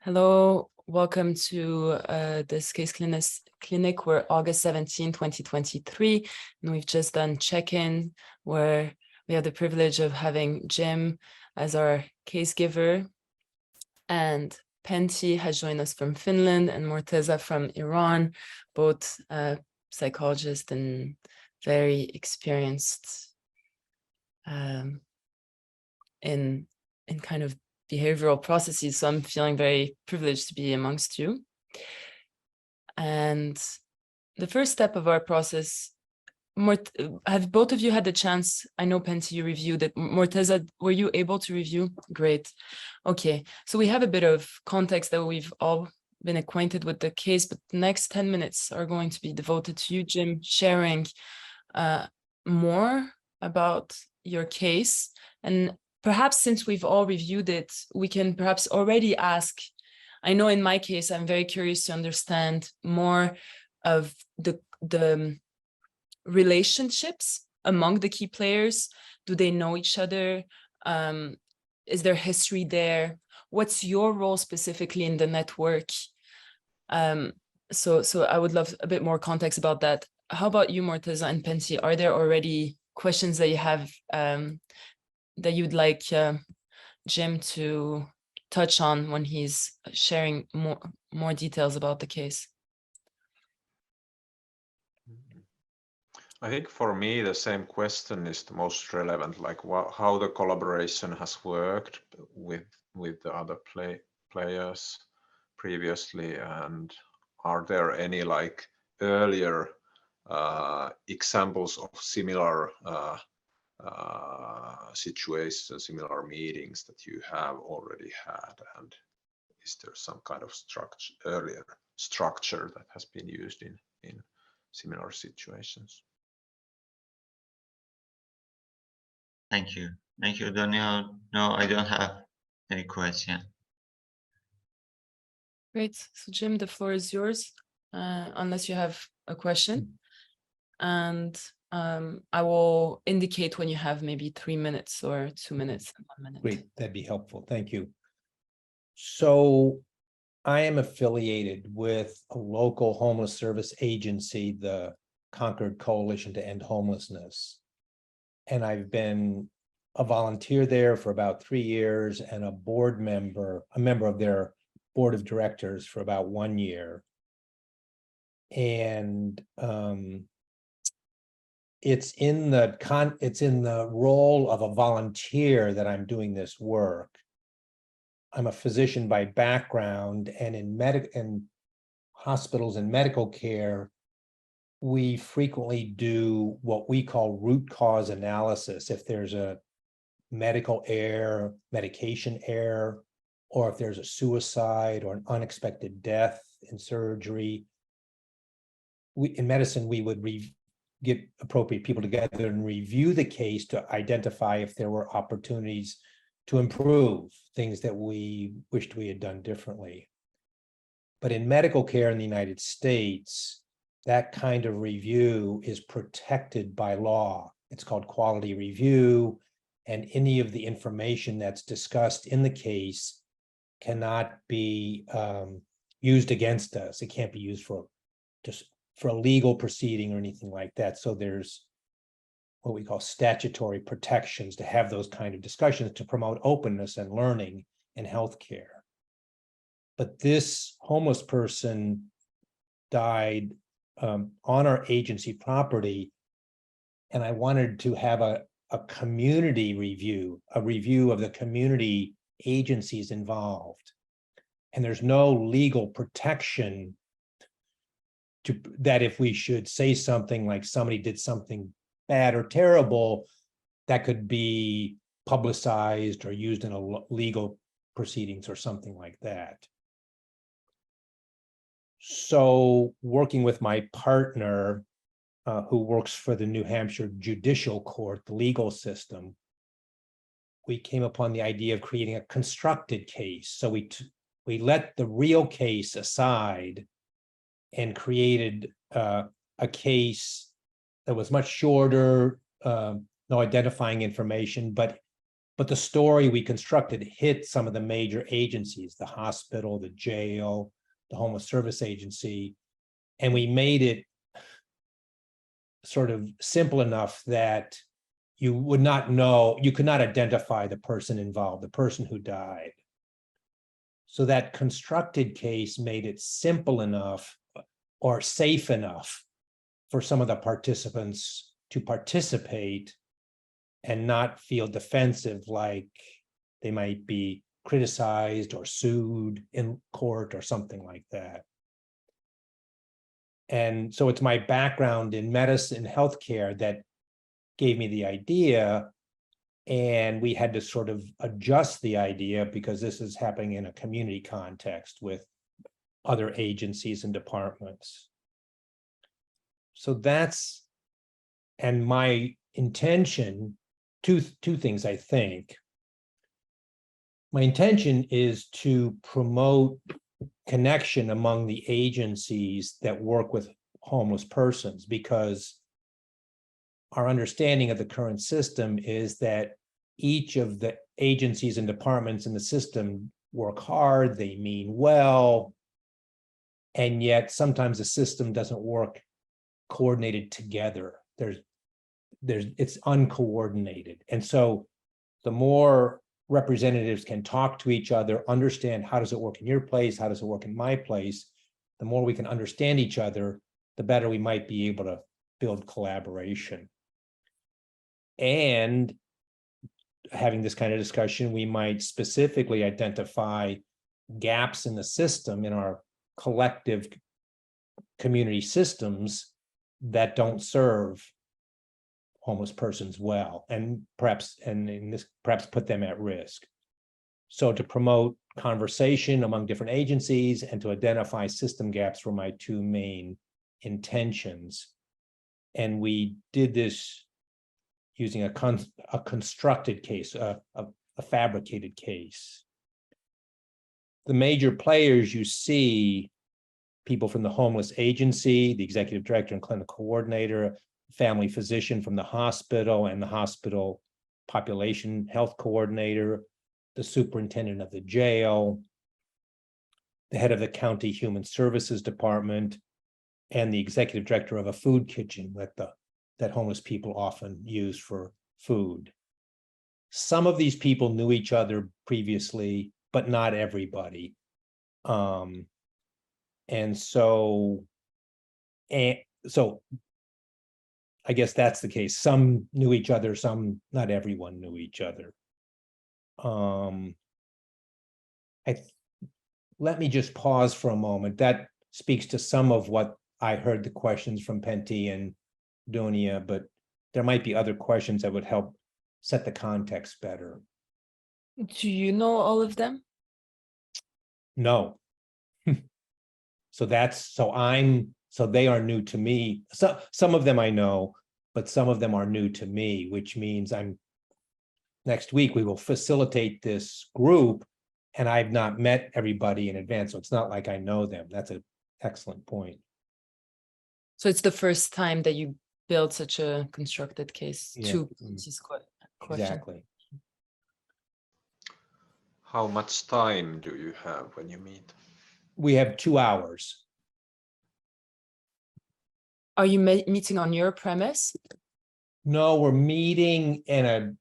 Hello, welcome to this case clinic. We're August 17, 2023, and we've just done check-in where we have the privilege of having Jim as our case giver, and Pentti has joined us from Finland and Morteza from Iran, both psychologists and very experienced in kind of behavioral processes. So I'm feeling very privileged to be amongst you. And the first step of our process, have both of you had the chance? I know, Pentti, you reviewed it. Morteza, were you able to review? Great. Okay, so we have a bit of context that we've all been acquainted with the case, but the next 10 minutes are going to be devoted to you, Jim, sharing more about your case. And perhaps since we've all reviewed it, we can perhaps already ask, I know in my case, I'm very curious to understand more of the relationships among the key players. Do they know each other? Is there history there? What's your role specifically in the network? So I would love a bit more context about that. How about you, Morteza and Pentti? Are there already questions that you have that you'd like Jim to touch on when he's sharing more details about the case? I think for me, the same question is the most relevant, like how the collaboration has worked with the other players previously, and are there any like earlier examples of similar situations, similar meetings that you have already had, and is there some kind of earlier structure that has been used in similar situations? Thank you, Daniel. No, I don't have any question. Great. So Jim, the floor is yours, unless you have a question. And I will indicate when you have maybe 3 minutes or 2 minutes and 1 minute. Great, that'd be helpful. Thank you. So I am affiliated with a local homeless service agency, the Concord Coalition to End Homelessness. And I've been a volunteer there for about 3 years and a member of their board of directors for about 1 year. And it's in the role of a volunteer that I'm doing this work. I'm a physician by background, and in hospitals and medical care, we frequently do what we call root cause analysis. If there's a medical error, medication error, or if there's a suicide or an unexpected death in surgery, in medicine, we would get appropriate people together and review the case to identify if there were opportunities to improve, things that we wished we had done differently. But in medical care in the United States, that kind of review is protected by law. It's called quality review, and any of the information that's discussed in the case cannot be used against us. It can't be used for a legal proceeding or anything like that. So there's what we call statutory protections to have those kind of discussions to promote openness and learning in healthcare. But this homeless person died on our agency property, and I wanted to have a community review, a review of the community agencies involved. And there's no legal protection that if we should say something like somebody did something bad or terrible, that could be publicized or used in a legal proceedings or something like that. So working with my partner, who works for the New Hampshire Judicial Court, the legal system, we came upon the idea of creating a constructed case. So we let the real case aside and created a case that was much shorter, no identifying information, but but the story we constructed hit some of the major agencies, the hospital, the jail, the homeless service agency, and we made it sort of simple enough that you would not know, you could not identify the person involved, the person who died. So that constructed case made it simple enough or safe enough for some of the participants to participate and not feel defensive, like they might be criticized or sued in court or something like that. And so it's my background in medicine, healthcare that gave me the idea. And we had to sort of adjust the idea because this is happening in a community context with other agencies and departments. So that's, and my intention, two things I think. My intention is to promote connection among the agencies that work with homeless persons, because our understanding of the current system is that each of the agencies and departments in the system work hard, they mean well, and yet sometimes the system doesn't work coordinated together. It's uncoordinated. And so the more representatives can talk to each other, understand how does it work in your place, how does it work in my place, the more we can understand each other, the better we might be able to build collaboration. And having this kind of discussion, we might specifically identify gaps in the system, in our collective community systems that don't serve homeless persons well, and perhaps put them at risk. So to promote conversation among different agencies and to identify system gaps were my two main intentions. And we did this using a constructed case, a fabricated case. The major players you see, people from the homeless agency, the executive director and clinical coordinator, family physician from the hospital and the hospital population health coordinator, the superintendent of the jail, the head of the county human services department, and the executive director of a food kitchen that homeless people often use for food. Some of these people knew each other previously, but not everybody. And so I guess that's the case. Some knew each other, some, not everyone knew each other. Let me just pause for a moment. That speaks to some of what I heard the questions from Pentti and Donia, but there might be other questions that would help set the context better. Do you know all of them? No. So they are new to me. So some of them I know, but some of them are new to me, which means next week we will facilitate this group, and I've not met everybody in advance, so it's not like I know them. That's an excellent point. So it's the first time that you build such a constructed case. Yeah. To Pentsi's question. Exactly. How much time do you have when you meet? We have 2 hours. Are you meeting on your premise? No, we're meeting in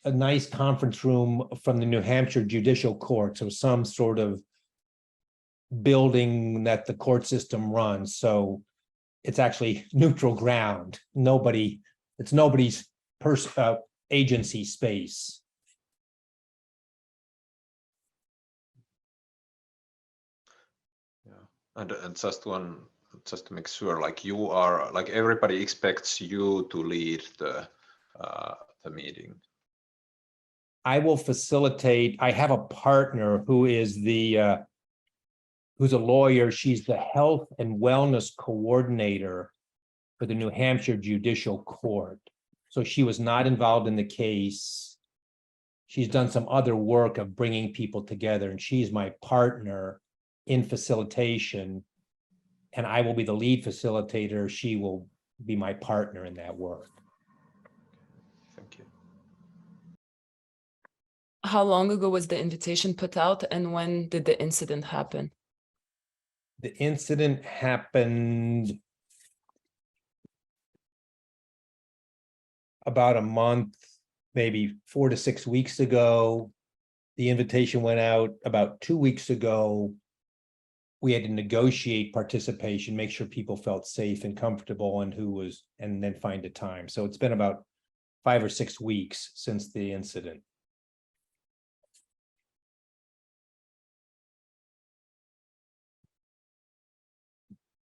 a nice conference room from the New Hampshire Judicial Court, so some sort of building that the court system runs. So it's actually neutral ground. It's nobody's agency space. Yeah, and just to make sure, like you are, like everybody expects you to lead the meeting. I will facilitate. I have a partner who is who's a lawyer. She's the health and wellness coordinator for the New Hampshire Judicial Court. So she was not involved in the case. She's done some other work of bringing people together, and she's my partner in facilitation. And I will be the lead facilitator. She will be my partner in that work. Thank you. how long ago was the invitation put out, and when did the incident happen? The incident happened about a month, maybe 4 to 6 weeks ago. The invitation went out about 2 weeks ago. We had to negotiate participation, make sure people felt safe and comfortable and then find a time. So it's been about 5 or 6 weeks since the incident.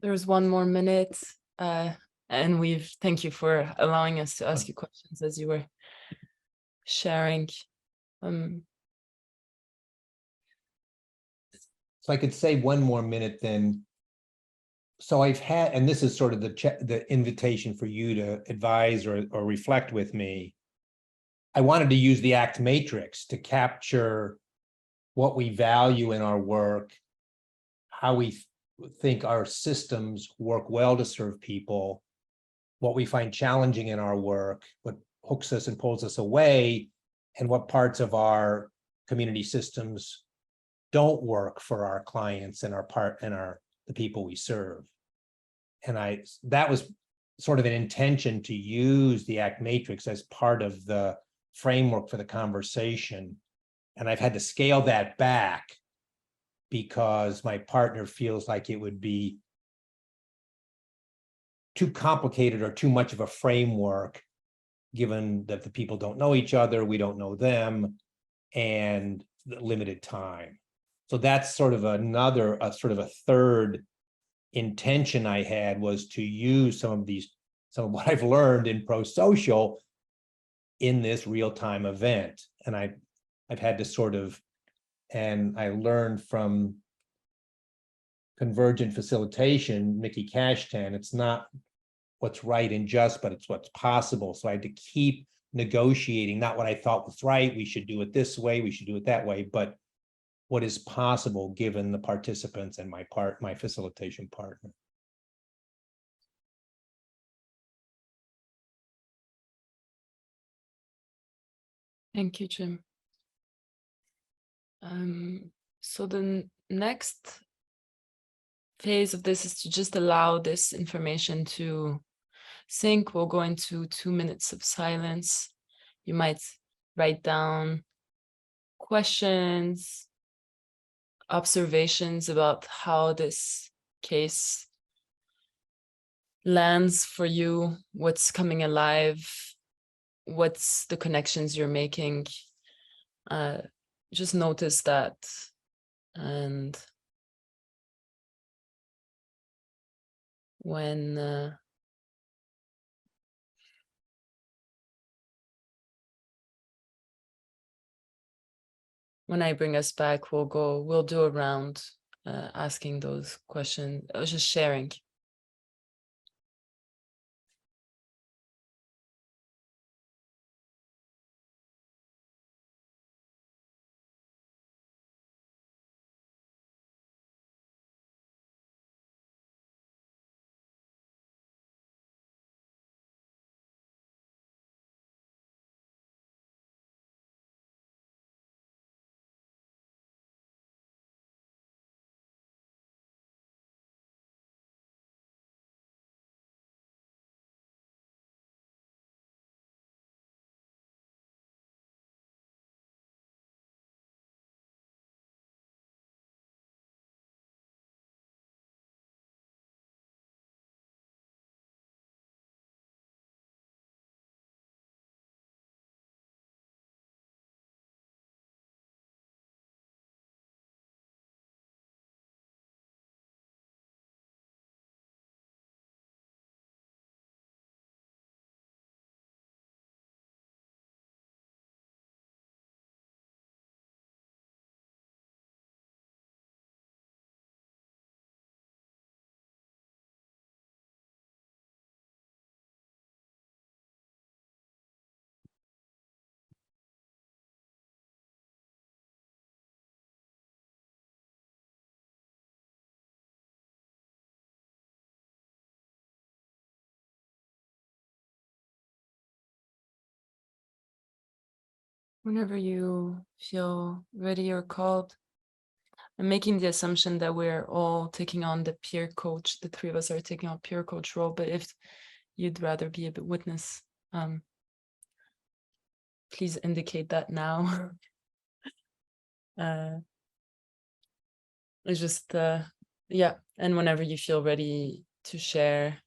There's 1 more minute, and thank you for allowing us to ask you questions as you were sharing. So I could say 1 more minute then. So I've had, and this is sort of the invitation for you to advise or reflect with me. I wanted to use the ACT matrix to capture what we value in our work, how we think our systems work well to serve people, what we find challenging in our work, what hooks us and pulls us away, and what parts of our community systems don't work for our clients and the people we serve. And that was sort of an intention to use the ACT matrix as part of the framework for the conversation. And I've had to scale that back because my partner feels like it would be too complicated or too much of a framework, given that the people don't know each other, we don't know them, and the limited time. So that's sort of a third intention I had, was to use some of what I've learned in ProSocial in this real-time event. And I've had to and I learned from convergent facilitation, Mickey Cashtan, it's not what's right and just, but it's what's possible. So I had to keep negotiating, not what I thought was right, we should do it this way, we should do it that way, but what is possible given the participants and my facilitation partner. Thank you, Jim. So the next phase of this is to just allow this information to sink. We'll go into 2 minutes of silence. You might write down questions, observations about how this case lands for you, what's coming alive, what's the connections you're making. Just notice that. And when I bring us back, we'll do a round asking those questions, just sharing. Whenever you feel ready or called, I'm making the assumption that we're all taking on the peer coach. The three of us are taking on peer coach role, but if you'd rather be a witness, please indicate that now. It's just, yeah. And whenever you feel ready to share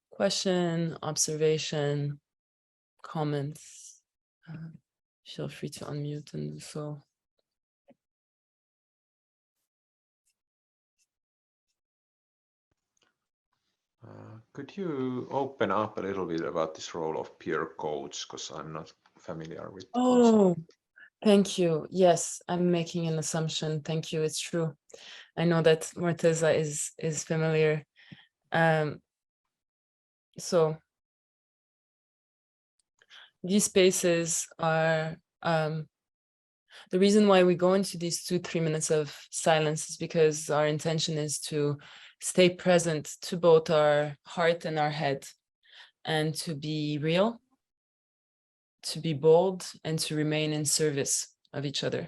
question, observation, comments, feel free to unmute and do so. Could you open up a little bit about this role of peer coach? Because I'm not familiar with the concept. Oh, thank you. Yes, I'm making an assumption. Thank you. It's true. I know that Morteza is familiar. So these spaces are the reason why we go into these 2-3 minutes of silence is because our intention is to stay present to both our heart and our head, and to be real, to be bold, and to remain in service of each other.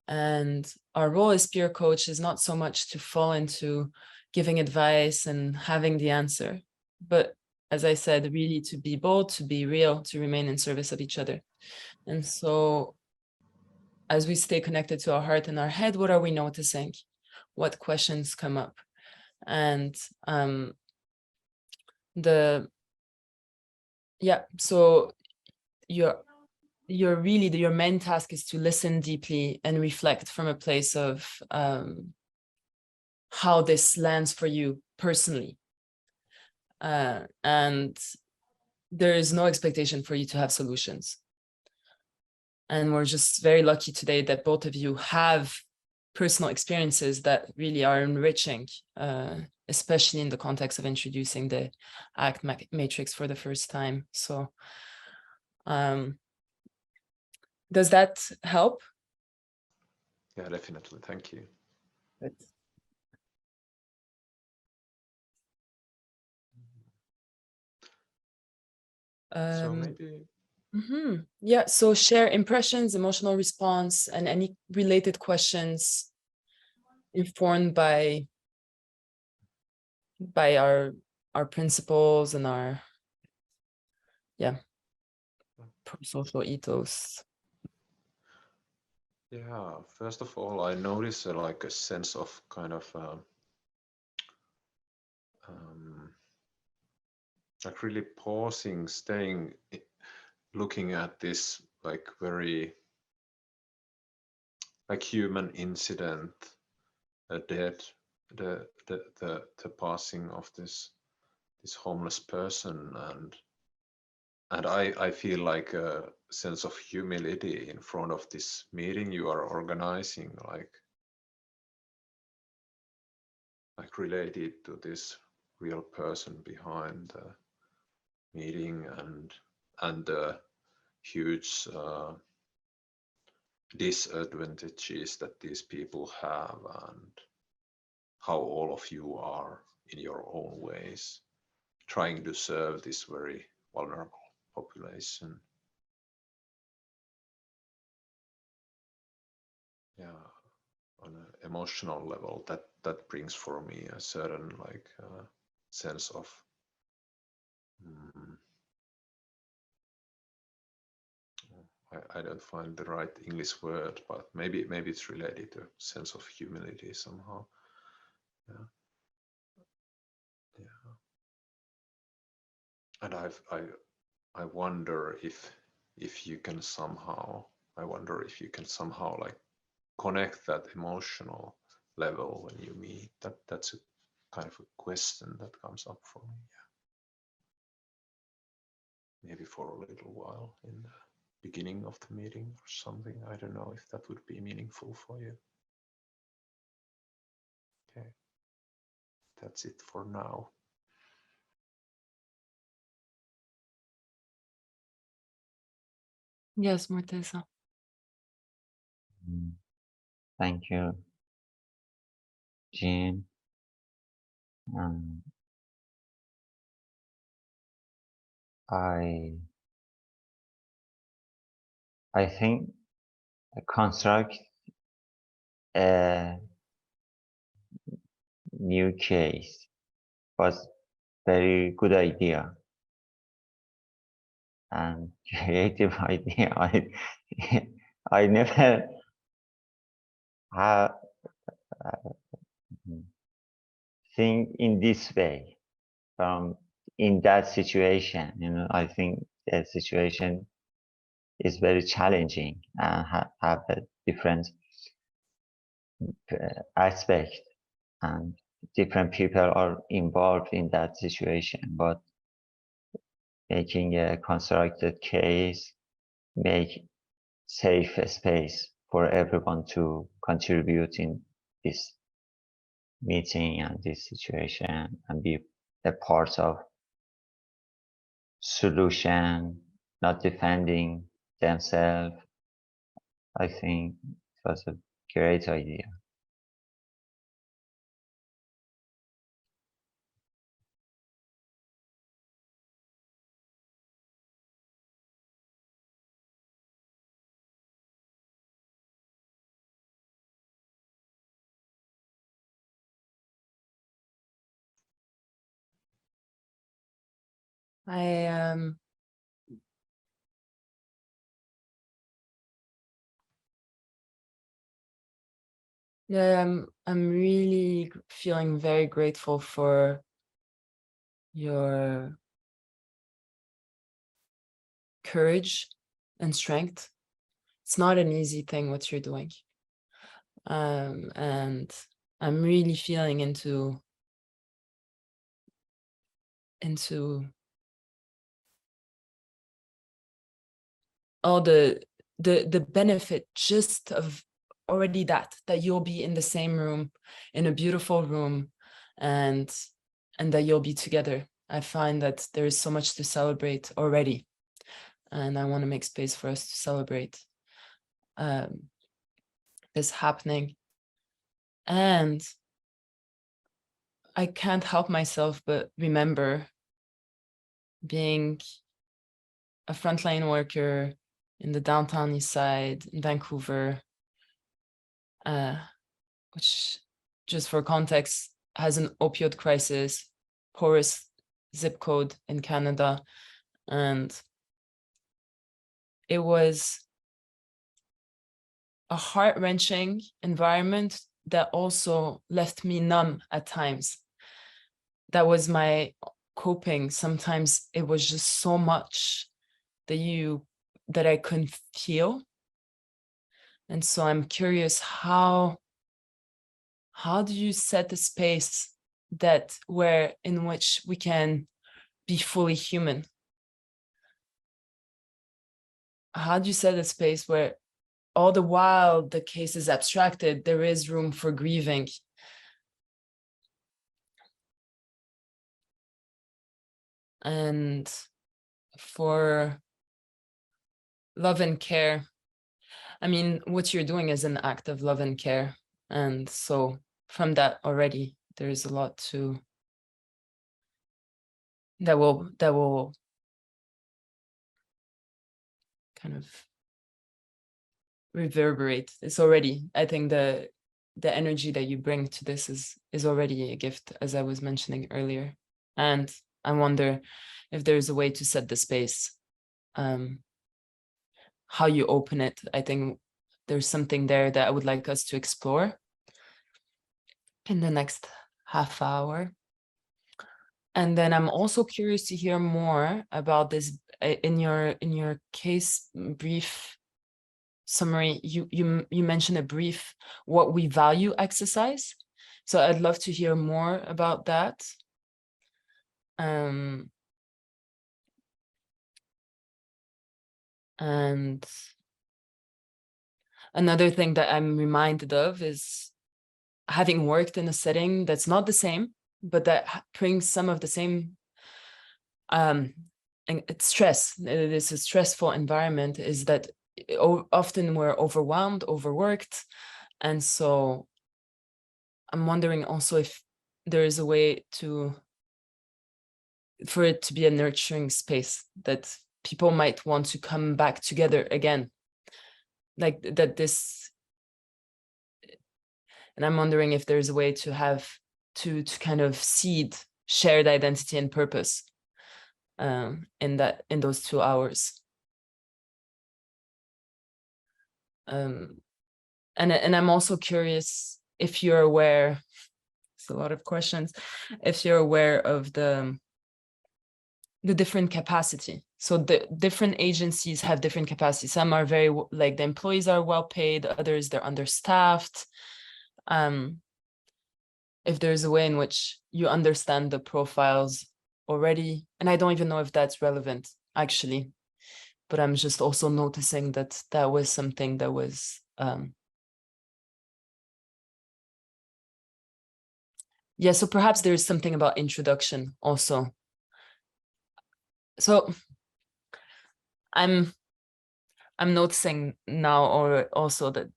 And our role as peer coach is not so much to fall into giving advice and having the answer, but as I said, really to be bold, to be real, to remain in service of each other. And so as we stay connected to our heart and our head, what are we noticing? What questions come up? And so your main task is to listen deeply and reflect from a place of how this lands for you personally. And there is no expectation for you to have solutions. And we're just very lucky today that both of you have personal experiences that really are enriching, especially in the context of introducing the ACT matrix for the first time. So does that help? Yeah, definitely. Thank you. Good. So maybe. Yeah, so share impressions, emotional response, and any related questions informed by our principles and our ProSocial ethos. Yeah, first of all, I notice like a sense of kind of like really pausing, staying, looking at this like very like human incident, a death, the passing of this homeless person, and I feel like a sense of humility in front of this meeting you are organizing, like related to this real person behind the meeting, and the huge disadvantages that these people have, and how all of you are in your own ways trying to serve this very vulnerable population. Yeah, on an emotional level, that brings for me a certain like sense of I don't find the right English word, but maybe it's related to sense of humility somehow. Yeah. And I wonder if you can somehow, like connect that emotional level when you meet. That's a kind of a question that comes up for me. Yeah. Maybe for a little while in the beginning of the meeting or something. I don't know if that would be meaningful for you. Okay, that's it for now. Yes, Morteza. Thank you, Jean. I I think construct a new case was very good idea and creative idea. I never have think in this way from in that situation. You know, I think the situation is very challenging and have a different aspect, and different people are involved in that situation. But making a constructed case, make safe space for everyone to contribute in this meeting and this situation and be a part of solution, not defending themselves. I think it was a great idea. Yeah, I'm really feeling very grateful for your courage and strength. It's not an easy thing what you're doing. And I'm really feeling into all the benefit just of already that you'll be in the same room, in a beautiful room, and that you'll be together. I find that there is so much to celebrate already, and I want to make space for us to celebrate this happening. And I can't help myself but remember being a frontline worker in the downtown east side in Vancouver, which, just for context, has an opioid crisis, poorest zip code in Canada. And it was a heart-wrenching environment that also left me numb at times. That was my coping. Sometimes it was just so much that I couldn't feel. And so I'm curious, how do you set the space in which we can be fully human? How do you set a space where all the while the case is abstracted, there is room for grieving? And for love and care. I mean, what you're doing is an act of love and care. And so from that already, there is a lot that will kind of reverberate. It's already, I think the energy that you bring to this is already a gift, as I was mentioning earlier. And I wonder if there's a way to set the space, how you open it. I think there's something there that I would like us to explore in the next half hour. And then I'm also curious to hear more about this in your case brief summary. You mentioned a brief what we value exercise. So I'd love to hear more about that. And another thing that I'm reminded of is having worked in a setting that's not the same, but that brings some of the same and it's stress. It is a stressful environment, is that often we're overwhelmed, overworked. And so I'm wondering also if there is a way for it to be a nurturing space, that people might want to come back together again like that this, and I'm wondering if there's a way to have to kind of seed shared identity and purpose in those 2 hours. And I'm also curious if you're aware, it's a lot of questions, if you're aware of the different capacity. So the different agencies have different capacity. Some are very, like the employees are well paid, others they're understaffed. If there's a way in which you understand the profiles already, and I don't even know if that's relevant actually, but I'm just also noticing that that was something that was yeah, so perhaps there's something about introduction also. So I'm noticing now, or also that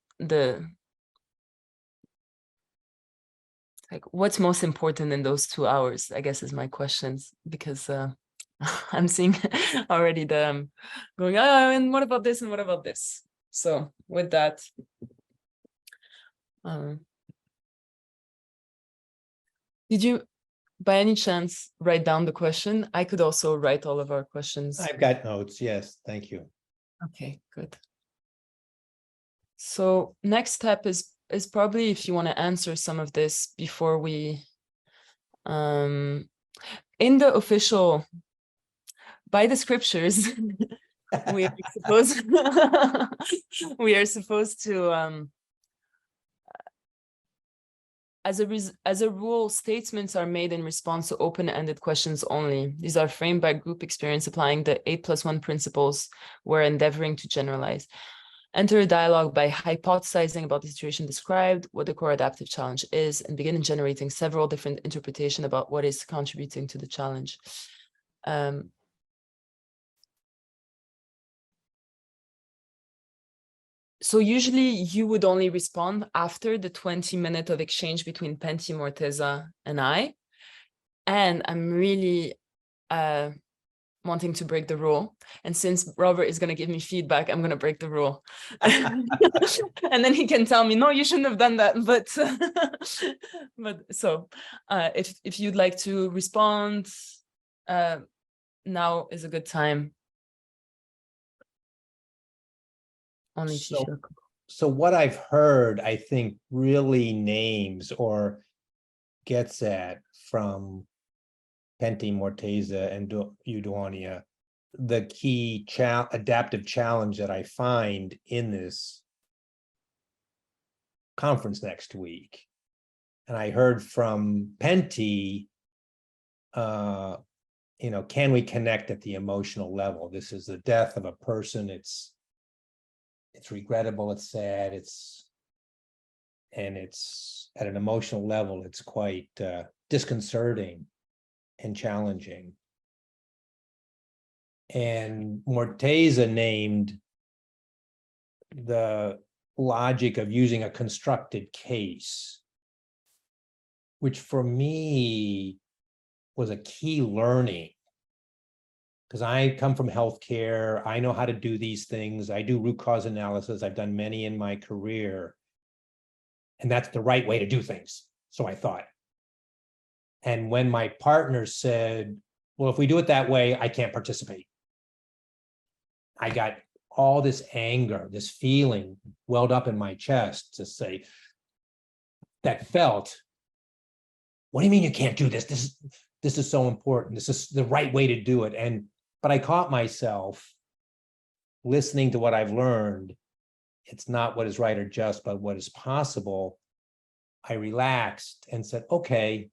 like what's most important in those 2 hours, I guess, is my questions, because I'm seeing already the going, oh, and what about this and what about this? So with that, did you by any chance write down the question? I could also write all of our questions. I've got notes. Yes, thank you. Okay, good. So next step is probably if you want to answer some of this before we in the official, by the scriptures, we are supposed we are supposed to as a rule, statements are made in response to open-ended questions only. These are framed by group experience, applying the 8+1 principles we're endeavoring to generalize. Enter a dialogue by hypothesizing about the situation described, what the core adaptive challenge is, and begin generating several different interpretations about what is contributing to the challenge. So usually you would only respond after the 20 minutes of exchange between Pentti, Morteza, and I. And I'm really wanting to break the rule. And since Robert is going to give me feedback, I'm going to break the rule. And then he can tell me, no, you shouldn't have done that. But so if you'd like to respond, now is a good time. Only if you feel comfortable. So what I've heard, I think, really names or gets at from Pentti, Morteza, and Eudonia, the key adaptive challenge that I find in this conference next week. And I heard from Pentti, can we connect at the emotional level? This is the death of a person. It's regrettable, it's sad, it's at an emotional level, it's quite disconcerting and challenging. And Morteza named the logic of using a constructed case, which for me was a key learning, because I come from healthcare. I know how to do these things. I do root cause analysis. I've done many in my career. And that's the right way to do things. So I thought. And when my partner said, well, if we do it that way, I can't participate, I got all this anger, this feeling welled up in my chest to say, that felt, what do you mean you can't do this? This is so important. This is the right way to do it. But I caught myself listening to what I've learned. It's not what is right or just, but what is possible. I relaxed and said, okay,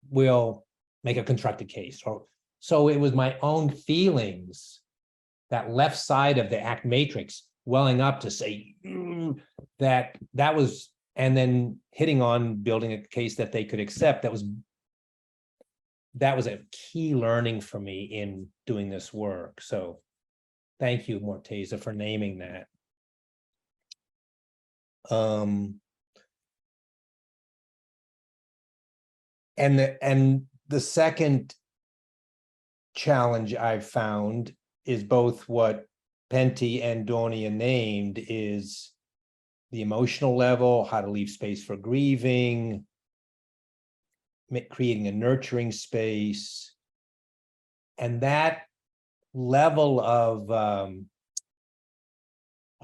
we'll make a constructed case. So it was my own feelings, that left side of the ACT matrix welling up to say that was, and then hitting on building a case that they could accept. That was a key learning for me in doing this work. So thank you, Morteza, for naming that. And the second challenge I've found is both what Penty and Donia named is the emotional level, how to leave space for grieving, creating a nurturing space. And that level of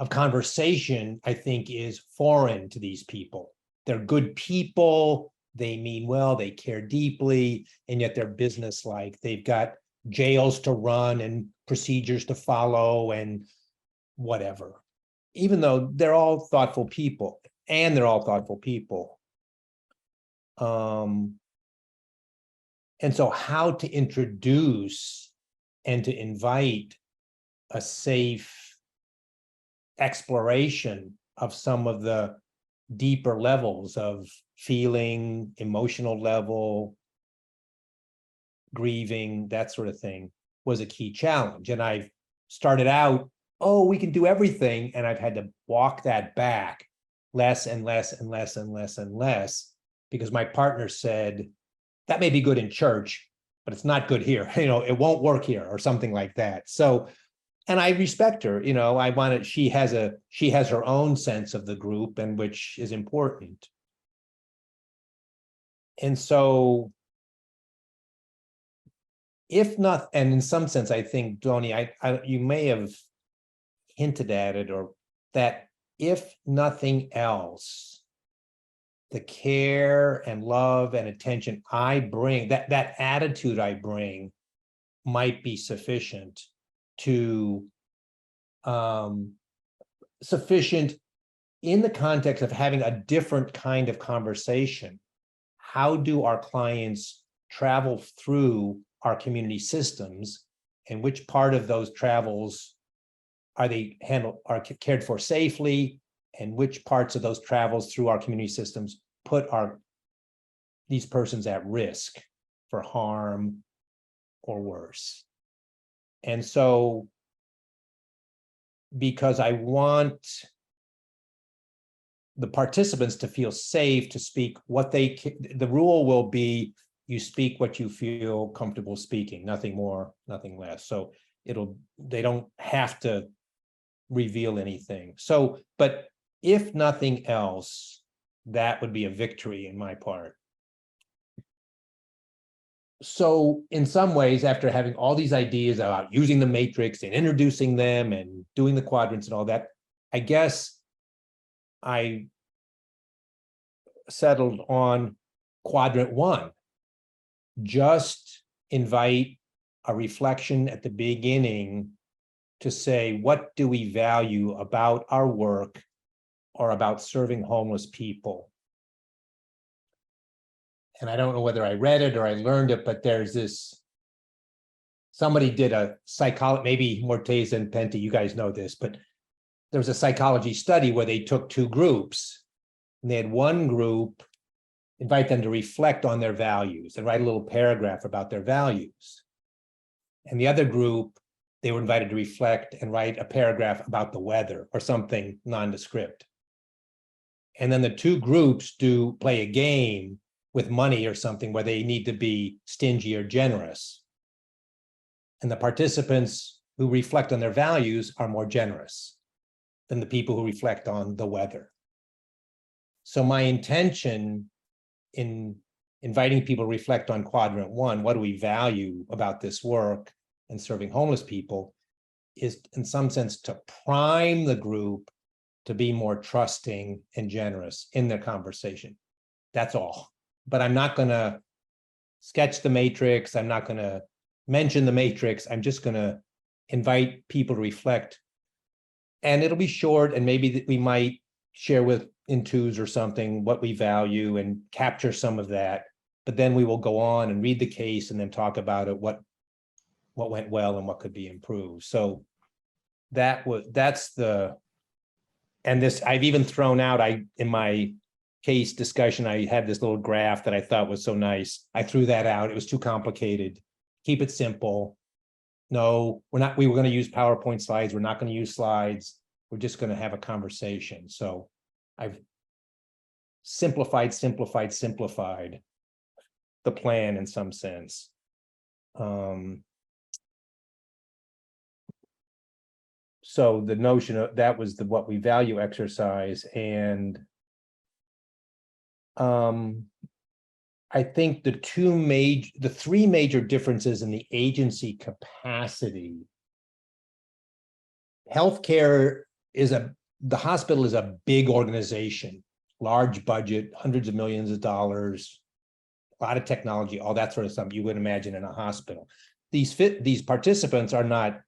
conversation, I think, is foreign to these people. They're good people, they mean well, they care deeply, and yet they're businesslike. They've got jails to run and procedures to follow and whatever. Even though they're all thoughtful people, and they're all thoughtful people. And so how to introduce and to invite a safe exploration of some of the deeper levels of feeling, emotional level, grieving, that sort of thing, was a key challenge. And I've started out, oh, we can do everything. And I've had to walk that back less and less and less and less and less, because my partner said, that may be good in church, but it's not good here. You know, it won't work here, or something like that. So, and I respect her, you know, she has her own sense of the group, and which is important. And so, if not, and in some sense, I think, Donnie, you may have hinted at it, or that if nothing else, the care and love and attention I bring, that attitude I bring, might be sufficient to sufficient in the context of having a different kind of conversation. How do our clients travel through our community systems, and which part of those travels are cared for safely, and which parts of those travels through our community systems put these persons at risk for harm or worse. And so, because I want the participants to feel safe to speak what the rule will be, you speak what you feel comfortable speaking, nothing more, nothing less. So they don't have to reveal anything. So, but if nothing else, that would be a victory in my part. So in some ways, after having all these ideas about using the matrix and introducing them and doing the quadrants and all that, I guess I settled on quadrant 1. Just invite a reflection at the beginning to say, what do we value about our work or about serving homeless people? And I don't know whether I read it or I learned it, but there's this, somebody did a psychology, maybe Morteza and Penty, you guys know this, but there was a psychology study where they took 2 groups, and they had one group invite them to reflect on their values and write a little paragraph about their values. And the other group, they were invited to reflect and write a paragraph about the weather or something nondescript. And then the 2 groups play a game with money or something where they need to be stingy or generous. And the participants who reflect on their values are more generous than the people who reflect on the weather. So my intention in inviting people to reflect on quadrant 1, what do we value about this work and serving homeless people, is in some sense to prime the group to be more trusting and generous in their conversation. That's all. But I'm not going to sketch the matrix. I'm not going to mention the matrix. I'm just going to invite people to reflect. And it'll be short, and maybe we might share in 2s or something what we value and capture some of that. But then we will go on and read the case and then talk about it, what went well and what could be improved. So that's the, and this, I've even thrown out, in my case discussion, I had this little graph that I thought was so nice. I threw that out. It was too complicated. Keep it simple. No, we were going to use PowerPoint slides. We're not going to use slides. We're just going to have a conversation. So I've simplified the plan in some sense. so the notion of that was the what we value exercise, and I think the three major differences in the agency capacity. Healthcare is the hospital is a big organization, large budget, hundreds of millions of dollars, a lot of technology, all that sort of stuff you would imagine in a hospital. These participants are not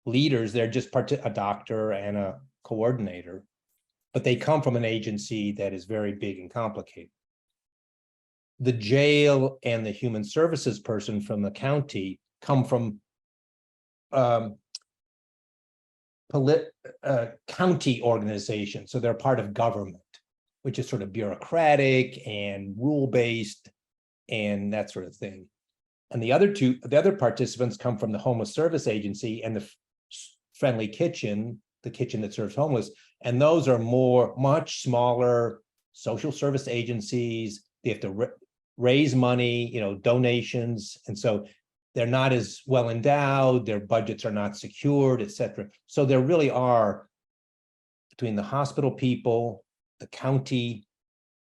leaders, they're just a doctor and a coordinator, but they come from an agency that is very big and complicated. The jail and the human services person from the county come from county organization, so they're part of government, which is sort of bureaucratic and rule-based and that sort of thing. And the other participants come from the homeless service agency and the friendly kitchen, the kitchen that serves homeless, and those are much smaller social service agencies. They have to raise money, donations, and so they're not as well endowed, their budgets are not secured, etc. So there really are, between the hospital people, the county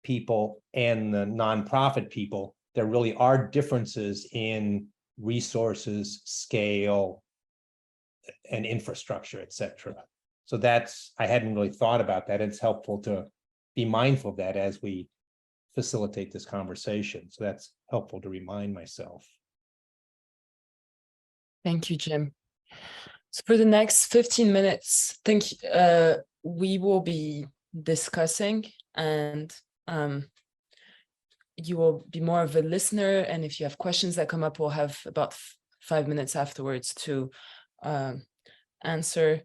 people, and the nonprofit people, there really are differences in resources, scale, and infrastructure, etc. So I hadn't really thought about that. It's helpful to be mindful of that as we facilitate this conversation. So that's helpful to remind myself. Thank you, Jim. So for the next 15 minutes, we will be discussing, and you will be more of a listener. And if you have questions that come up, we'll have about 5 minutes afterwards to answer.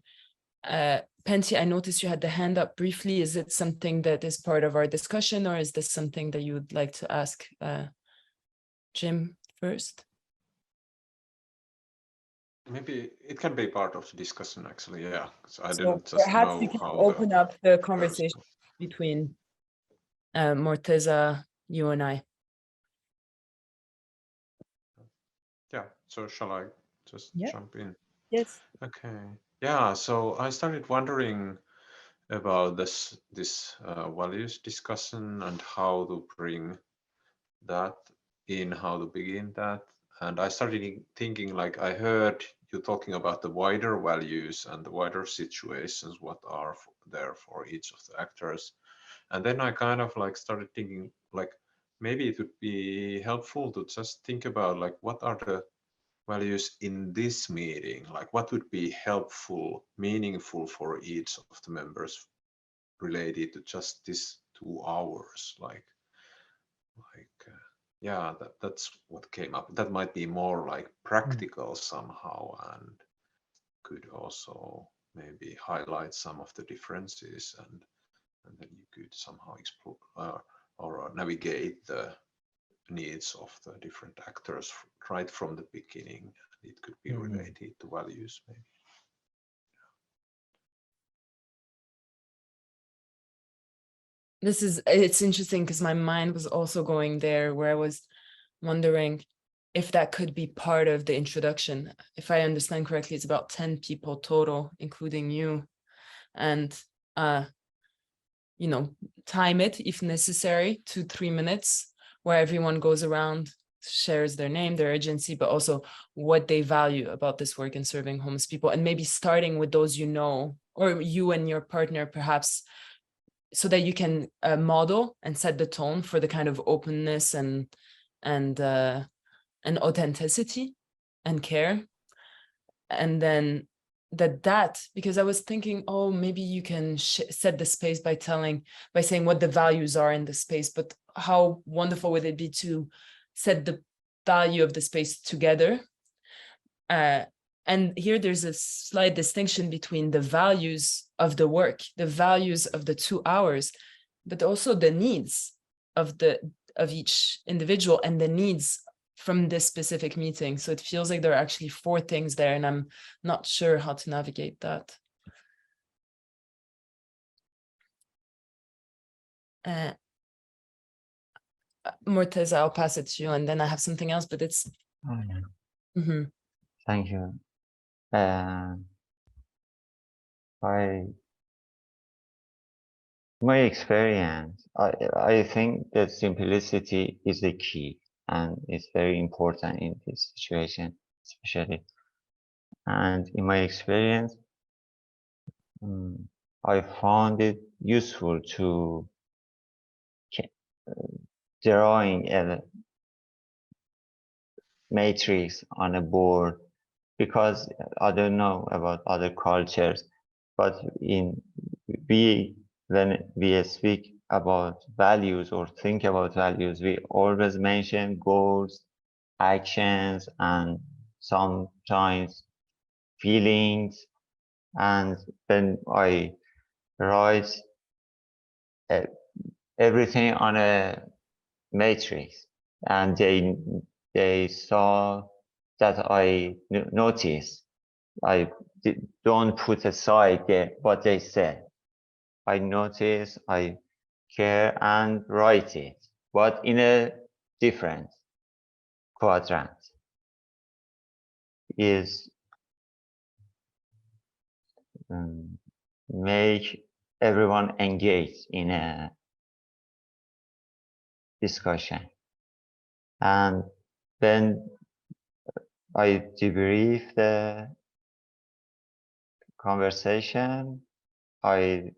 Pentti, I noticed you had the hand up briefly. Is it something that is part of our discussion, or is this something that you would like to ask Jim first? Maybe it can be part of the discussion, actually, yeah. So I So didn't just perhaps know you can how open up the conversation between Morteza, you and I. Yeah, so shall I just jump in? Yes. Okay. Yeah, so I started wondering about this values discussion and how to bring that in, how to begin that. And I started thinking, like, I heard you talking about the wider values and the wider situations, what are there for each of the actors. And then I kind of like started thinking, like, maybe it would be helpful to just think about, like, what are the values in this meeting? Like, what would be helpful, meaningful for each of the members related to just this 2 hours? Yeah, that's what came up. That might be more like practical somehow, and could also maybe highlight some of the differences, and then you could somehow explore or navigate the needs of the different actors right from the beginning. It could be related to values, maybe. It's interesting because my mind was also going there, where I was wondering if that could be part of the introduction. If I understand correctly, it's about 10 people total, including you. And, time it if necessary, 2-3 minutes, where everyone goes around, shares their name, their agency, but also what they value about this work in serving homeless people. And maybe starting with those or you and your partner perhaps, so that you can model and set the tone for the kind of openness and authenticity and care. And then because I was thinking, oh, maybe you can set the space by saying what the values are in the space, but how wonderful would it be to set the value of the space together? And here there's a slight distinction between the values of the work, the values of the 2 hours, but also the needs of each individual and the needs from this specific meeting. So it feels like there are actually 4 things there, and I'm not sure how to navigate that. Morteza, I'll pass it to you, and then I have something else, but it's... Thank you. My experience, I think that simplicity is the key, and it's very important in this situation, especially. And in my experience, I found it useful to drawing a matrix on a board, because I don't know about other cultures, but when we speak about values or think about values, we always mention goals, actions, and sometimes feelings. And then I write everything on a matrix, and they saw that I noticed. I don't put aside what they said. I notice, I care, and write it, but in a different quadrant. Is make everyone engage in a discussion, and then I debrief the conversation. I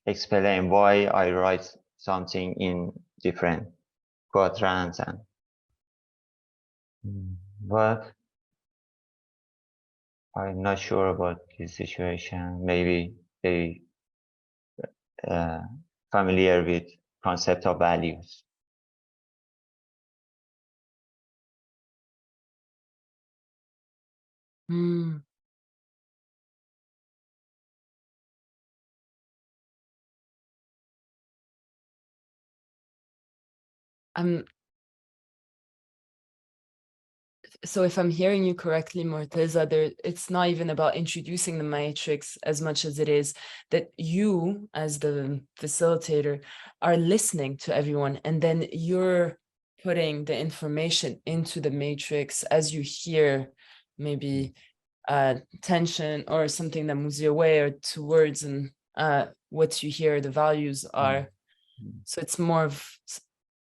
explain why I write something in different quadrants, and but I'm not sure about this situation. Maybe they familiar with concept of values. Mm. So if I'm hearing you correctly, Morteza, it's not even about introducing the matrix as much as it is that you, as the facilitator, are listening to everyone, and then you're putting the information into the matrix as you hear maybe tension or something that moves you away, or towards, and what you hear the values are. So it's more of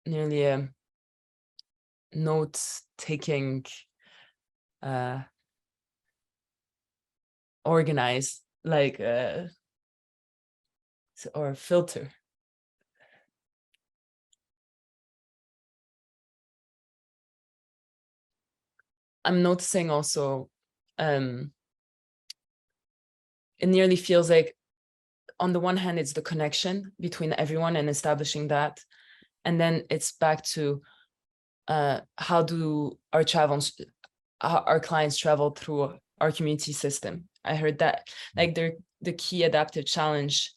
nearly a note-taking, organize, like or filter. I'm noticing also, it nearly feels like, on the one hand, it's the connection between everyone and establishing that, and then it's back to how do our clients travel through our community system. I heard that, like, they're the key adaptive challenge.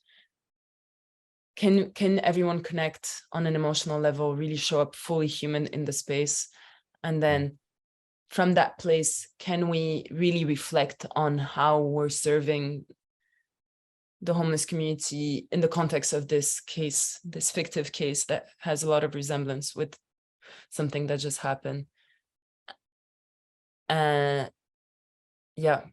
Can everyone connect on an emotional level, really show up fully human in the space? And then from that place, can we really reflect on how we're serving the homeless community in the context of this case, this fictive case that has a lot of resemblance with something that just happened? Yeah.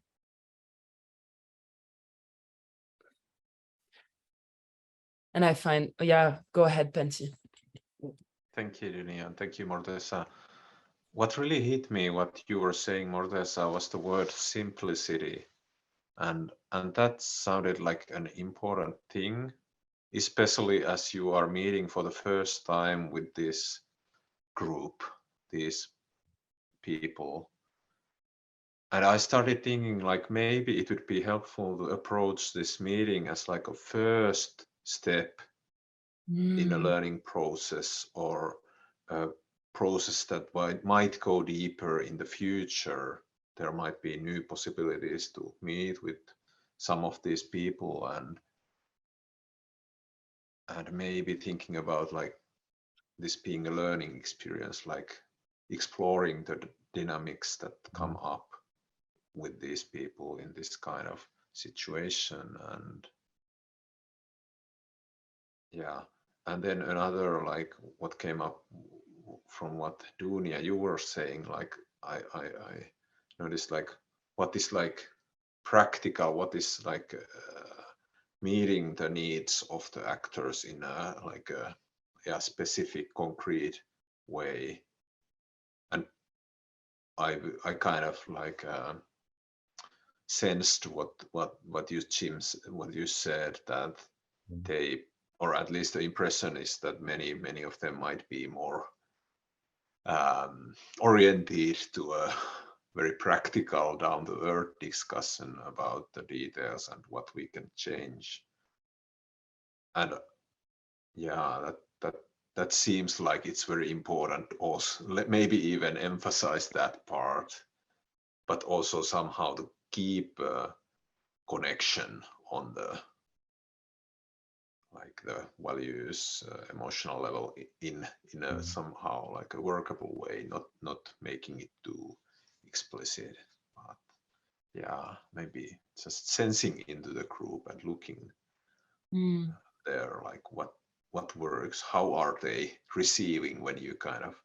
And I find, yeah, go ahead, Pentti. Thank you, Dunia, and thank you, Morteza. What really hit me, what you were saying, Morteza, was the word simplicity. And that sounded like an important thing, especially as you are meeting for the first time with this group, these people. And I started thinking, like, maybe it would be helpful to approach this meeting as like a first step in a learning process, or a process that might go deeper in the future. There might be new possibilities to meet with some of these people, and maybe thinking about like this being a learning experience, like exploring the dynamics that come up with these people in this kind of situation. And yeah, and then another, like, what came up from what Dunia you were saying, like I noticed, like, what is like practical, what is like meeting the needs of the actors in a like a specific concrete way. And I kind of like sensed what you said, that they, or at least the impression is that many of them might be more oriented to a very practical, down to earth discussion about the details and what we can change. And yeah, that seems like it's very important also, maybe even emphasize that part, but also somehow to keep a connection on the like the values emotional level in a somehow like a workable way, not making it too explicit. But yeah, maybe just sensing into the group and looking there, like what works, how are they receiving when you kind of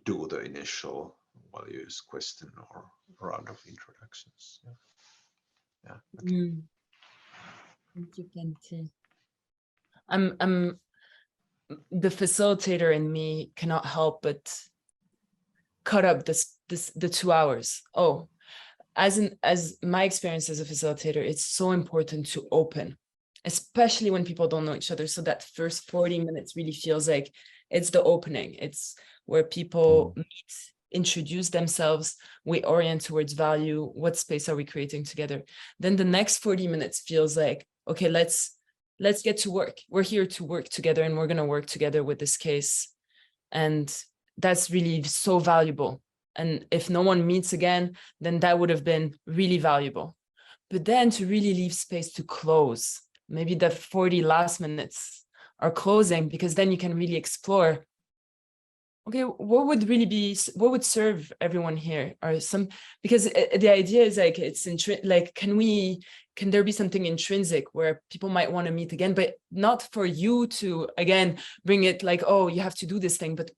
do the initial values question or round of introductions. Yeah. Okay. Thank you, Pentti. I'm the facilitator in me cannot help but cut up the 2 hours. Oh, as my experience as a facilitator, it's so important to open, especially when people don't know each other. So that first 40 minutes really feels like it's the opening. It's where people meet, introduce themselves, we orient towards value, what space are we creating together. Then the next 40 minutes feels like, okay, let's get to work. We're here to work together and we're going to work together with this case. And that's really so valuable. And if no one meets again, then that would have been really valuable. But then to really leave space to close, maybe the 40 last minutes are closing, because then you can really explore, okay, what would serve everyone here? Or because the idea is like, it's like, can there be something intrinsic where people might want to meet again, but not for you to, again, bring it like, oh, you have to do this thing, but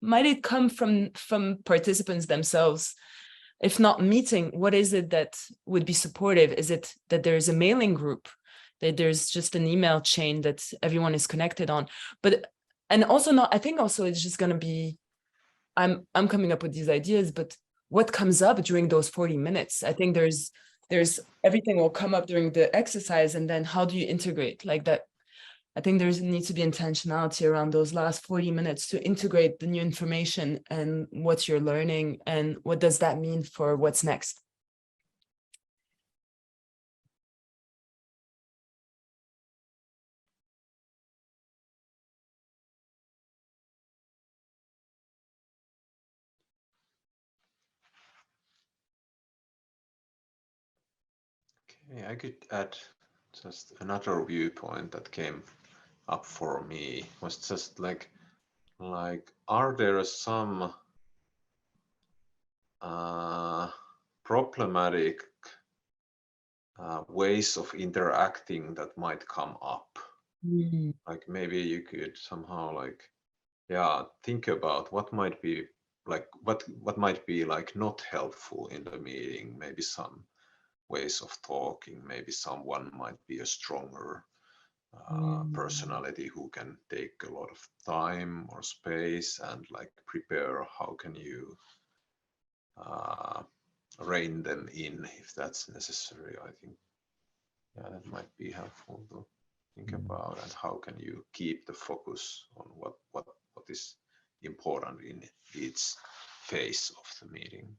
might it come from participants themselves? If not meeting, what is it that would be supportive? Is it that there's a mailing group, that there's just an email chain that everyone is connected on? And also not, I think also it's just going to be, I'm coming up with these ideas, but what comes up during those 40 minutes? I think there's everything will come up during the exercise, and then how do you integrate like that? I think there needs to be intentionality around those last 40 minutes to integrate the new information and what you're learning and what does that mean for what's next. Okay, I could add just another viewpoint that came up for me, was just like are there some problematic ways of interacting that might come up? Like maybe you could somehow like, yeah, think about what might be like, what might be like not helpful in the meeting, maybe some ways of talking, maybe someone might be a stronger personality who can take a lot of time or space, and like prepare how can you rein them in if that's necessary. I think, yeah, that might be helpful to think about, and how can you keep the focus on what is important in each phase of the meeting.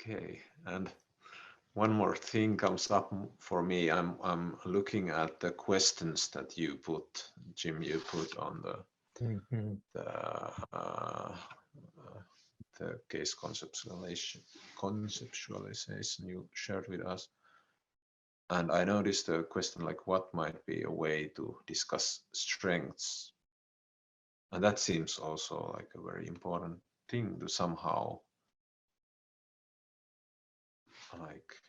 Okay, and one more thing comes up for me. I'm looking at the questions that you put, Jim, you put on the the case conceptualization you shared with us. And I noticed a question like, what might be a way to discuss strengths? And that seems also like a very important thing to somehow like,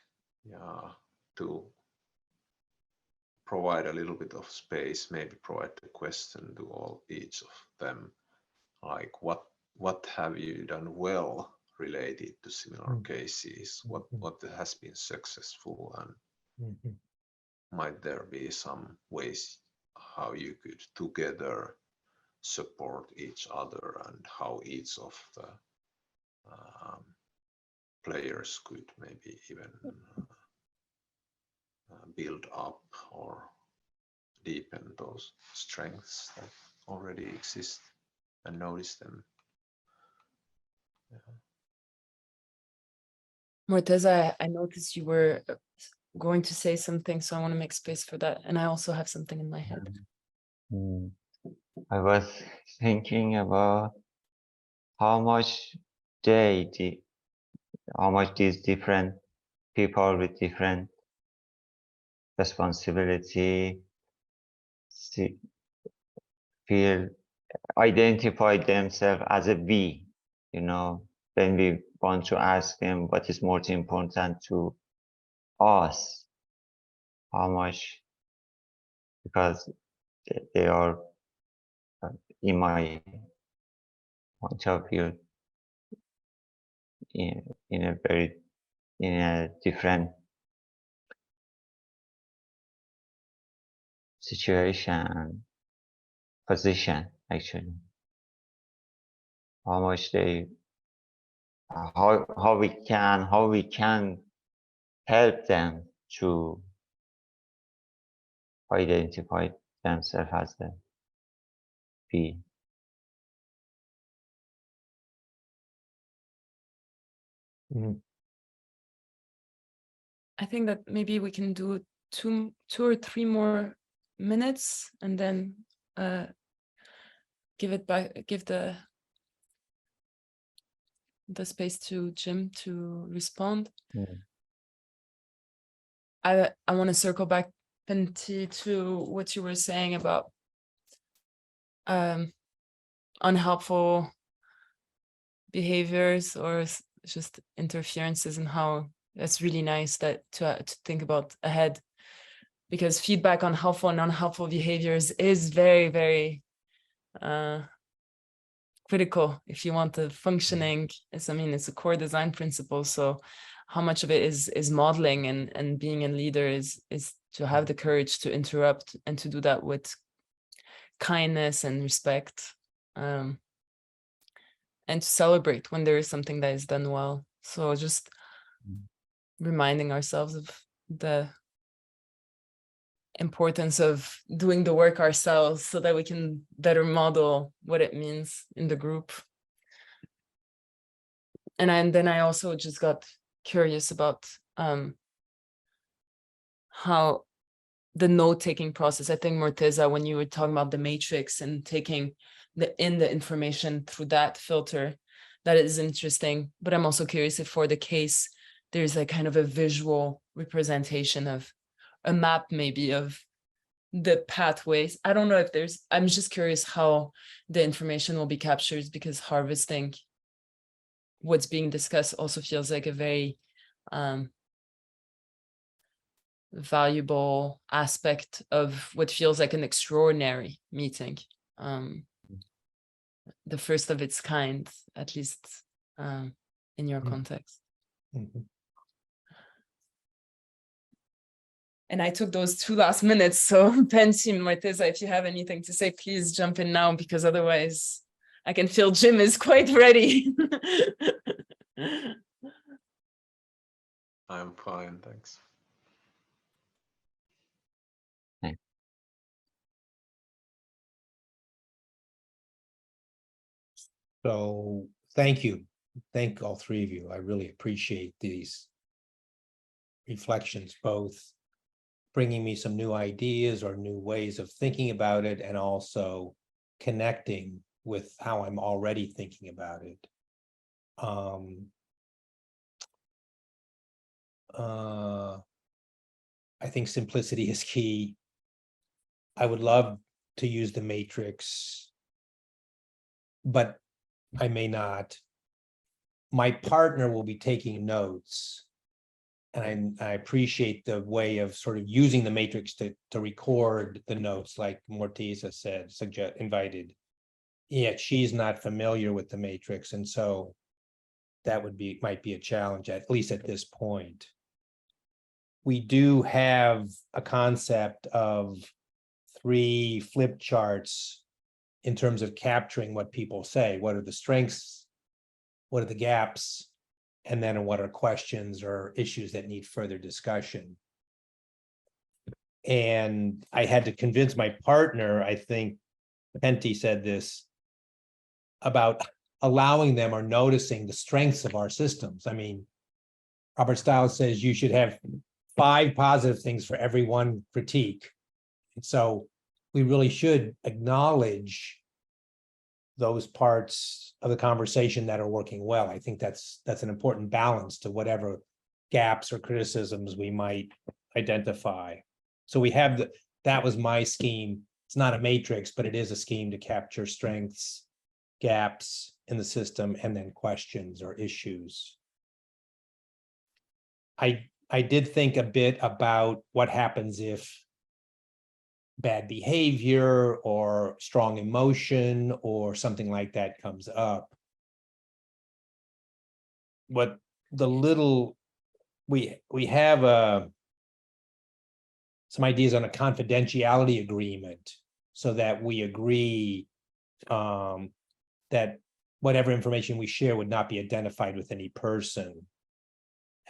yeah, to provide a little bit of space, maybe provide the question to each of them, like what have you done well related to similar cases? What has been successful, and might there be some ways how you could together support each other, and how each of the players could maybe even build up or deepen those strengths that already exist and notice them. Morteza, I noticed you were going to say something, so I want to make space for that. And I also have something in my head. I was thinking about how much how much these different people with different responsibility feel identify themselves as a we, when we want to ask them what is most important to us, how much, because they are, in my point of view, in a different situation, position, actually. How much how we can help them to identify themselves as a we. I think that maybe we can do two or three more minutes, and then give the space to Jim to respond. I want to circle back, Pentti, to what you were saying about unhelpful behaviors or just interferences, and how that's really nice that to think about ahead, because feedback on helpful and unhelpful behaviors is very, very critical if you want a functioning. It's a core design principle. So how much of it is modeling and being a leader is to have the courage to interrupt, and to do that with kindness and respect, and to celebrate when there is something that is done well. So just reminding ourselves of the importance of doing the work ourselves so that we can better model what it means in the group. And then I also just got curious about how the note-taking process. I think, Morteza, when you were talking about the matrix and taking the information through that filter, that is interesting. But I'm also curious if for the case, there's a kind of a visual representation of a map, maybe, of the pathways. I don't know if I'm just curious how the information will be captured, because harvesting what's being discussed also feels like a very valuable aspect of what feels like an extraordinary meeting, the first of its kind, at least in your context. And I took those 2 last minutes, so Pentti and Morteza, if you have anything to say, please jump in now, because otherwise I can feel Jim is quite ready. I'm fine, thanks. So thank you. Thank all three of you. I really appreciate these reflections, both bringing me some new ideas or new ways of thinking about it, and also connecting with how I'm already thinking about it. I think simplicity is key. I would love to use the matrix, but I may not. My partner will be taking notes. And I appreciate the way of sort of using the matrix to record the notes, like Mortiza said, invited. Yet she's not familiar with the matrix, and so that might be a challenge, at least at this point. We do have a concept of 3 flip charts in terms of capturing what people say. What are the strengths? What are the gaps? And then what are questions or issues that need further discussion? And I had to convince my partner, I think Pentti said this, about allowing them or noticing the strengths of our systems. I mean, Robert Stiles says you should have 5 positive things for every 1 critique. And so we really should acknowledge those parts of the conversation that are working well. I think that's an important balance to whatever gaps or criticisms we might identify. So we have that was my scheme. It's not a matrix, but it is a scheme to capture strengths, gaps in the system, and then questions or issues. I did think a bit about what happens if bad behavior or strong emotion or something like that comes up. What the little we have some ideas on a confidentiality agreement so that we agree that whatever information we share would not be identified with any person,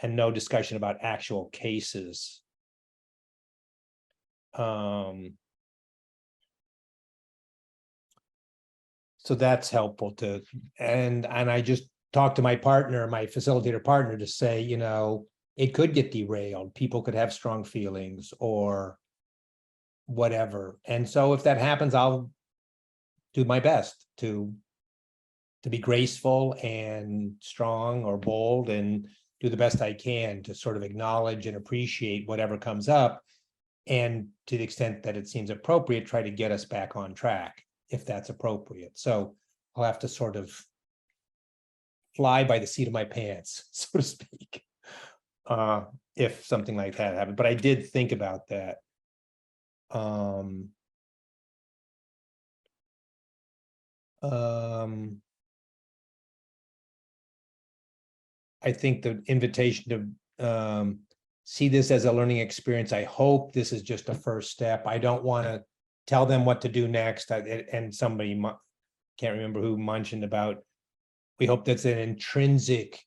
and no discussion about actual cases. So that's helpful to, and I just talked to my partner, my facilitator partner, to say, you know, it could get derailed. People could have strong feelings or whatever. And so if that happens, I'll do my best to be graceful and strong or bold, and do the best I can to sort of acknowledge and appreciate whatever comes up. And to the extent that it seems appropriate, try to get us back on track if that's appropriate. So I'll have to sort of fly by the seat of my pants, so to speak, if something like that happened. But I did think about that. I think the invitation to see this as a learning experience. I hope this is just a first step. I don't want to tell them what to do next. And somebody, can't remember who, mentioned about, we hope that's an intrinsic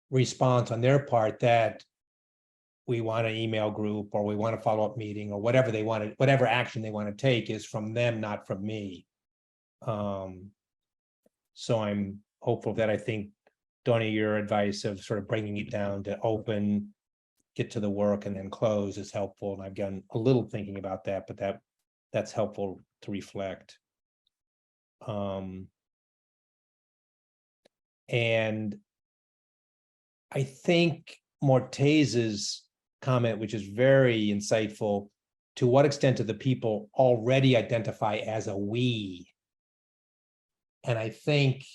response on their part that we want an email group or we want a follow-up meeting or whatever they want to, whatever action they want to take is from them, not from me. So I'm hopeful that, I think, Donnie, your advice of sort of bringing it down to open, get to the work, and then close is helpful. And I've done a little thinking about that, but that's helpful to reflect. And I think Morteza's comment, which is very insightful, to what extent do the people already identify as a we? And I think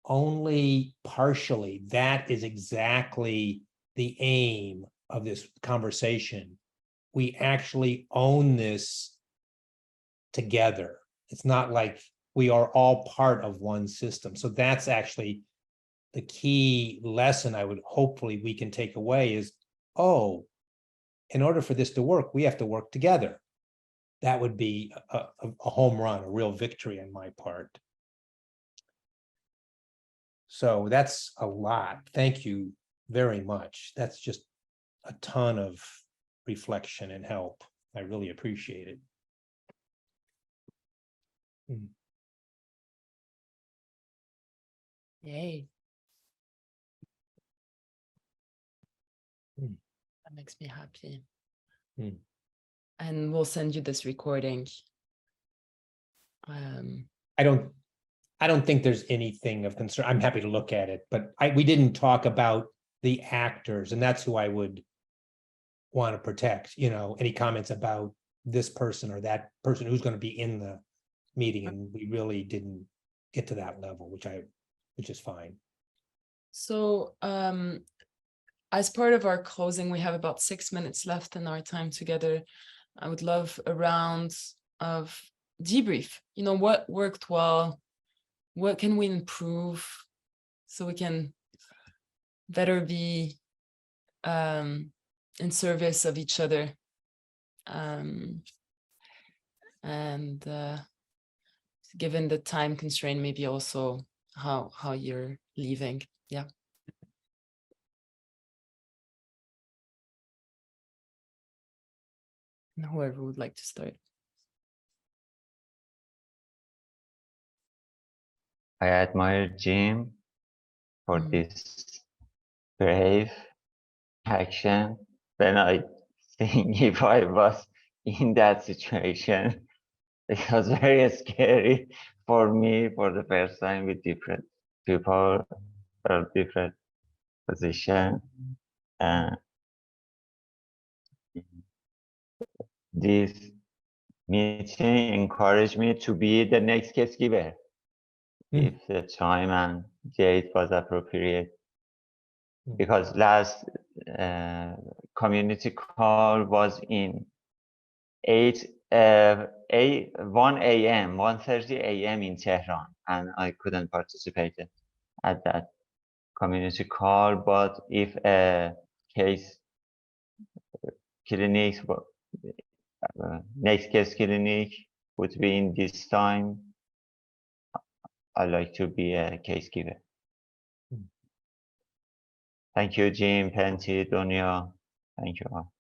only partially. That is exactly the aim of this conversation. We actually own this together. It's not like we are all part of one system. So that's actually the key lesson I would hopefully we can take away is, oh, in order for this to work, we have to work together. That would be a home run, a real victory on my part. So that's a lot. Thank you very much. That's just a ton of reflection and help. I really appreciate it. Yay. That makes me happy. And we'll send you this recording. I I don't think there's anything of concern. I'm happy to look at it, but we didn't talk about the actors, and that's who I would want to protect, any comments about this person or that person who's going to be in the meeting, and we really didn't get to that level, which is fine. So as part of our closing, we have about 6 minutes left in our time together. I would love a round of debrief. What worked well? What can we improve so we can better be in service of each other? And given the time constraint, maybe also how you're leaving. Yeah. And whoever would like to start. I admire Jim for this brave action. When I think if I was in that situation, it was very scary for me for the first time with different people or different position. This meeting encouraged me to be the next case giver. If the time and date was appropriate. Because last community call was in 1 a.m., 1:30 a.m. in Tehran, and I couldn't participate at that community call. But if a case clinic, next case clinic would be in this time, I like to be a case giver. Thank you, Jim, Penty, Dunya. Thank you all.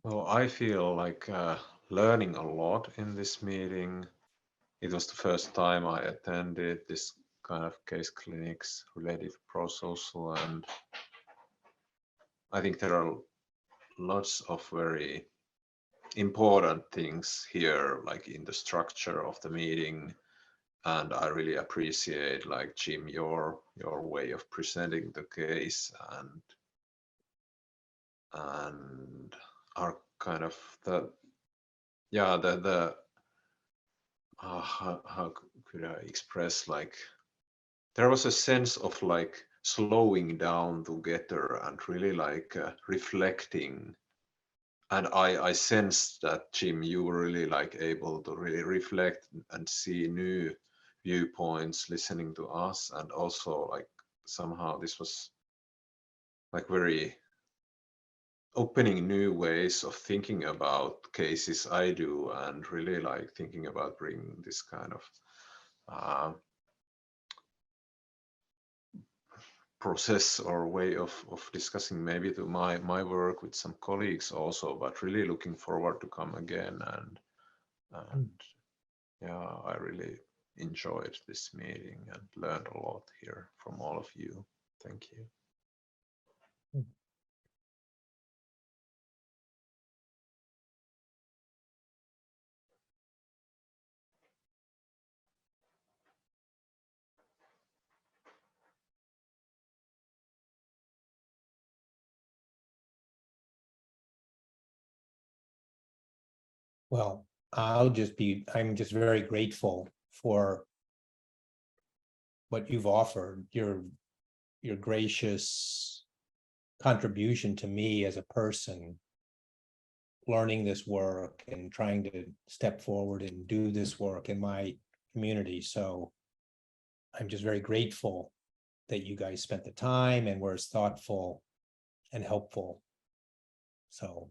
Well, I feel like learning a lot in this meeting. It was the first time I attended this kind of case clinics related to ProSocial, and I think there are lots of very important things here, like in the structure of the meeting. And I really appreciate, like, Jim, your way of presenting the case, and our kind of how could I express, like, there was a sense of like slowing down together and really like reflecting. And I sensed that, Jim, you were really like able to really reflect and see new viewpoints listening to us. And also, like, somehow this was like very opening new ways of thinking about cases I do, and really like thinking about bringing this kind of process or way of discussing maybe to my work with some colleagues also, but really looking forward to come again. And yeah, I really enjoyed this meeting and learned a lot here from all of you. Thank you. Well, I'm just very grateful for what you've offered, your gracious contribution to me as a person, learning this work and trying to step forward and do this work in my community. So I'm just very grateful that you guys spent the time and were as thoughtful and helpful. So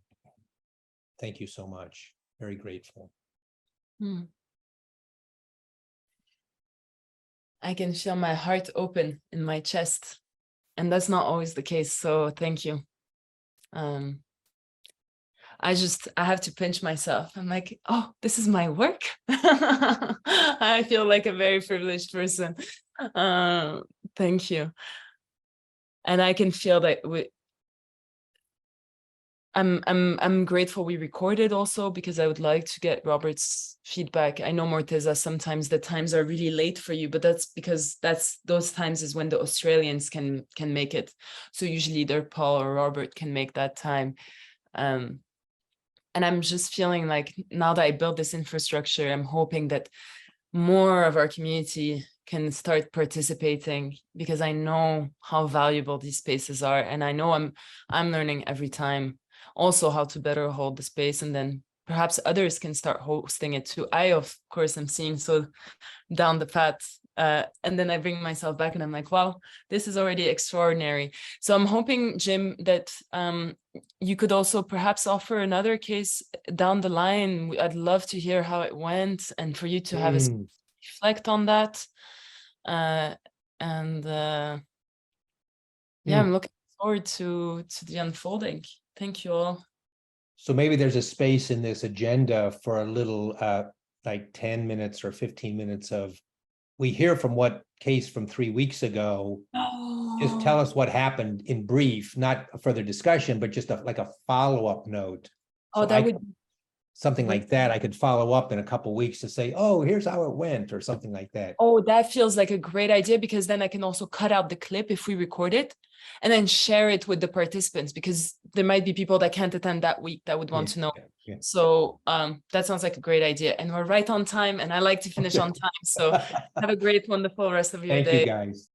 thank you so much. Very grateful. I can feel my heart open in my chest, and that's not always the case. So thank you. I have to pinch myself. I'm like, oh, this is my work. I feel like a very privileged person. Thank you. And I can feel that I'm grateful we recorded also, because I would like to get Robert's feedback. I know, Morteza, sometimes the times are really late for you, but that's because those times is when the Australians can make it. So usually either Paul or Robert can make that time. And I'm just feeling like now that I built this infrastructure, I'm hoping that more of our community can start participating, because I know how valuable these spaces are, and I know I'm learning every time also how to better hold the space, and then perhaps others can start hosting it too. I, of course, am seeing so down the path, and then I bring myself back and I'm like, wow, this is already extraordinary. So I'm hoping, Jim, that you could also perhaps offer another case down the line. I'd love to hear how it went, and for you to have a reflect on that. Yeah, I'm looking forward to the unfolding. Thank you all. So maybe there's a space in this agenda for a little, like 10 minutes or 15 minutes of, we hear from what case from 3 weeks ago. Just tell us what happened in brief, not a further discussion, but just like a follow-up note. Oh, So that would something like that, I could follow up in a couple weeks to say, oh, here's how it went, or something like that. Oh, that feels like a great idea, because then I can also cut out the clip if we record it and then share it with the participants, because there might be people that can't attend that week that would want to know. Yeah. So that sounds like a great idea, and we're right on time, and I like to finish on time. So have a great, wonderful rest of your day. Thank you, guys.